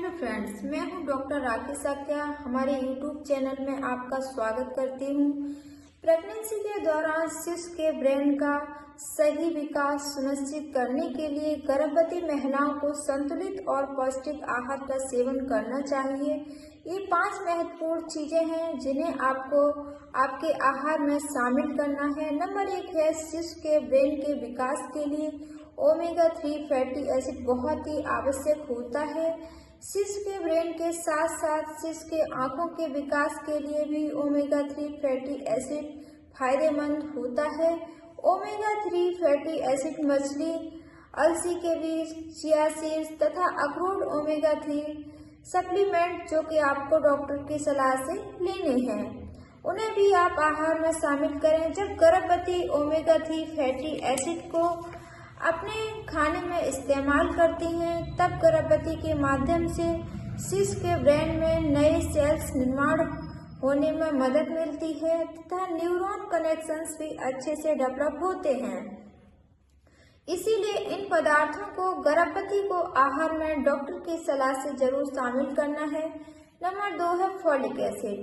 Hello friends, मैं हूं doctor राखी साक्या। हमारे यूट्यूब चैनल में आपका स्वागत करती हूं। प्रेगनेंसी के दौरान शिशु के ब्रेन का सही विकास सुनिश्चित करने के लिए गर्भवती महिलाओं को संतुलित और पौष्टिक आहार का सेवन करना चाहिए। ये 5 महत्वपूर्ण चीजें हैं जिन्हें आपको आपके आहार में शामिल करना है। नंबर 1 है शिशु के ब्रेन के विकास के लिए ओमेगा 3 फैटी एसिड बहुत ही आवश्यक होता है। शिशु के ब्रेन के साथ साथ शिशु के आंखों के विकास के लिए भी ओमेगा 3 फैटी एसिड फायदेमंद होता है। ओमेगा 3 फैटी एसिड मछली, अलसी के बीज, चिया सीड्स तथा अखरोट ओमेगा 3 सप्लीमेंट जो कि आपको डॉक्टर की सलाह से लेने हैं, उन्हें भी आप आहार में शामिल करें। जब गर्भवती ओमेगा 3 फैटी एसिड को अपने खाने में इस्तेमाल करती हैं, तब गर्भवती के माध्यम से शिशु के ब्रेन में नए सेल्स निर्माण होने में मदद मिलती है तथा न्यूरॉन कनेक्शंस भी अच्छे से डेवलप होते हैं। इसीलिए इन पदार्थों को गर्भवती को आहार में डॉक्टर की सलाह से जरूर शामिल करना है। नंबर 2 है फॉलिक एसिड।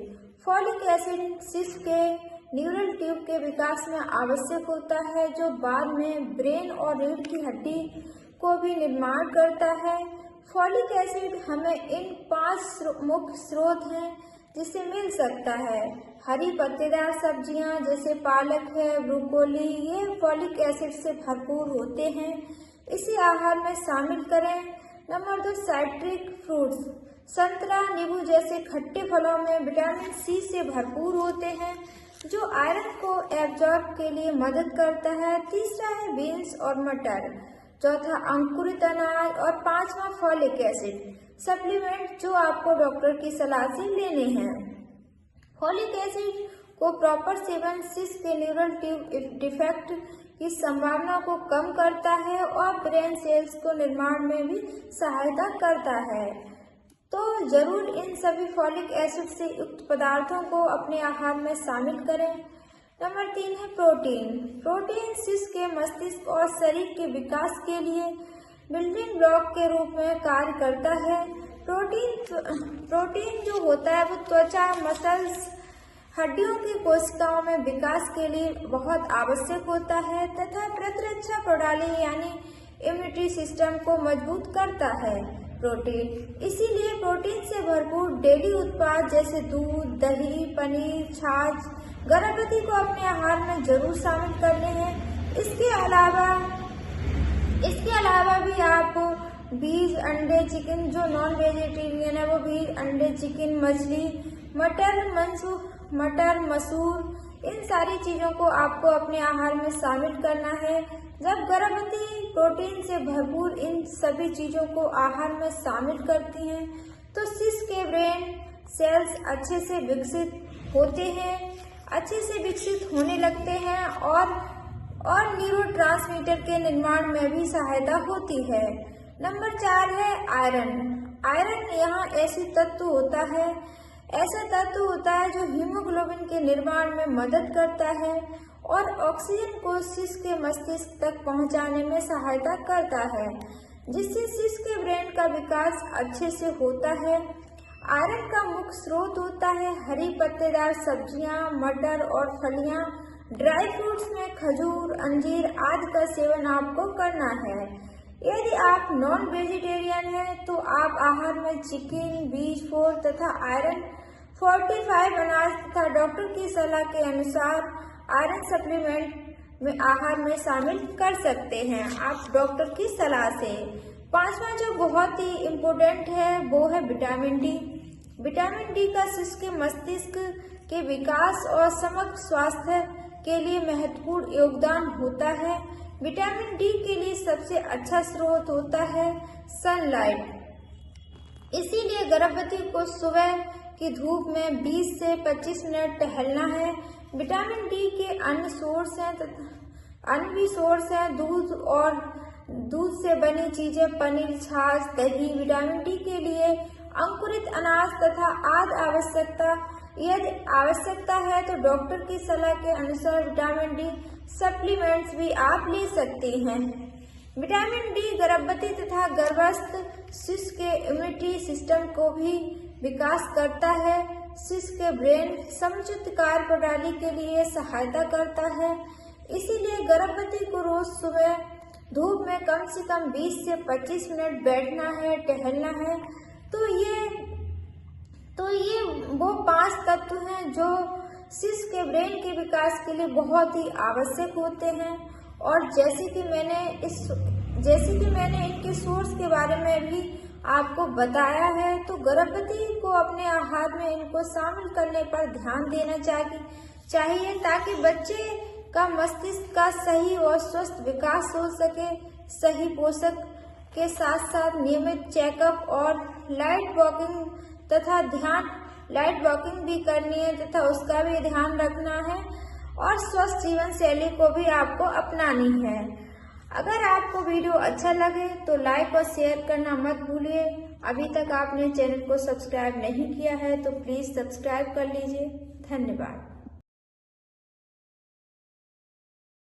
फॉलिक एसिड शिशु के न्यूरल ट्यूब के विकास में आवश्यक होता है, जो बाद में ब्रेन और रीढ़ की हड्डी को भी निर्माण करता है। फॉलिक एसिड हमें इन 5 मुख्य स्रोत हैं जिससे मिल सकता है। हरी पत्तेदार सब्जियां जैसे पालक है, ब्रोकोली, ये फॉलिक एसिड से भरपूर होते हैं। इसे आहार में शामिल करें। Number 2 citric fruits. संतरा, नींबू जैसे खट्टे फलों में विटामिन सी से भरपूर होते हैं, जो आयरन को एब्जॉर्ब के लिए मदद करता है। तीसरा है बीन्स और मटर। चौथा अंकुरित अनाज और 5वां फॉलिक एसिड सप्लीमेंट जो आपको डॉक्टर की सलाह से लेने हैं। फॉलिक एसिड को प्रॉपर सेवन शिशु के न्यूरल ट्यूब डिफेक्ट की संभावना को कम करता है और ब्रेन सेल्स को निर्माण में भी सहायता करता है। तो जरूर इन सभी फॉलिक एसिड से युक्त पदार्थों को अपने आहार में शामिल करें। नंबर 3 है प्रोटीन। प्रोटीन शिशु के मस्तिष्क और शरीर के विकास के लिए बिल्डिंग ब्लॉक के रूप में कार्य करता है। प्रोटीन जो होता है वो त्वचा, मसल्स, हड्डियों की कोशिकाओं में विकास के लिए बहुत आवश्यक होता है तथा प्रतिरक्षा प्रणाली यानी इम्यूनिटी सिस्टम को मजबूत करता है। प्रोटीन इसीलिए प्रोटीन से भरपूर डेयरी उत्पाद जैसे दूध, दही, पनीर, छाछ गर्भवती को अपने आहार में जरूर शामिल करने हैं। इसके अलावा भी आप बीज, अंडे, चिकन, जो नॉन वेजिटेरियन है वो बीज, अंडे, चिकन, मछली, मटर, मसूर, इन सारी चीजों को आपको अपने आहार में शामिल करना है। जब गर्भवती प्रोटीन से भरपूर इन सभी चीजों को आहार में शामिल करती हैं, तो शिशु के ब्रेन सेल्स अच्छे से विकसित होने लगते हैं और न्यूरोट्रांसमीटर के निर्माण में भी सहायता होती है। नंबर 4 है आयरन। आयरन यहाँ ऐसा तत्व होता है जो हीमोग्लोबिन के निर्माण में मदद करता है और ऑक्सीजन को शिशु के मस्तिष्क तक पहुंचाने में सहायता करता है, जिससे शिशु के ब्रेन का विकास अच्छे से होता है। आयरन का मुख्य स्रोत होता है हरी पत्तेदार सब्जियां, मटर और फलियां। ड्राई फ्रूट्स में खजूर, अंजीर आदि का सेवन आपको करना है। यदि आप नॉन वेजिटेरियन हैं तो आप आहार में चिकन, बीज फोर तथा आयरन 45 अनाज तथा डॉक्टर की सलाह के अनुसार आयरन सप्लीमेंट में आहार में शामिल कर सकते हैं आप डॉक्टर की सलाह से। 5वां जो बहुत ही इम्पोर्टेंट है वो है विटामिन डी। विटामिन डी का शिशु के मस्तिष्क के विकास और समग्र स्वास्थ्य के लिए महत्वपूर्ण योगदान होता है। विटामिन डी के लिए सबसे अच्छा स्रोत होता है सनलाइट। इसीलिए गर्भवती को सुबह की धूप में 20 से 25 मिनट टहलना है। विटामिन डी के अन्य भी सोर्स हैं दूध से बनी चीजें, पनीर, छाछ, दही। विटामिन डी के लिए अंकुरित अनाज तथा यदि आवश्यकता है तो डॉक्टर की सलाह के अनुसार विटामिन डी सप्लीमेंट्स भी आप ले सकते हैं। विटामिन डी गर्भवती तथा गर्भस्थ शिशु के इम्यूनिटी सिस्टम को भी विकास करता है। शिशु के ब्रेन समुचित कार्य प्रणाली के लिए सहायता करता है। इसीलिए गर्भवती को रोज सुबह धूप में कम से कम 20 से 25 मिनट बैठना है, टहलना है। तो ये वो 5 तत्व हैं जो शिशु के ब्रेन के विकास के लिए बहुत ही आवश्यक होते हैं। और जैसे कि मैंने इनके सोर्स के बारे में भी आपको बताया है, तो गर्भवती को अपने आहार में इनको शामिल करने पर ध्यान देना चाहिए ताकि बच्चे का मस्तिष्क का सही और स्वस्थ विकास हो सके। सही पोषक के साथ साथ नियमित चेकअप और लाइट वॉकिंग भी करनी है तथा उसका भी ध्यान रखना है और स्वस्थ जीवन शैली को भी आपको अपनानी है। अगर आपको वीडियो अच्छा लगे तो लाइक और शेयर करना मत भूलिए। अभी तक आपने चैनल को सब्सक्राइब नहीं किया है तो प्लीज सब्सक्राइब कर लीजिए। धन्यवाद।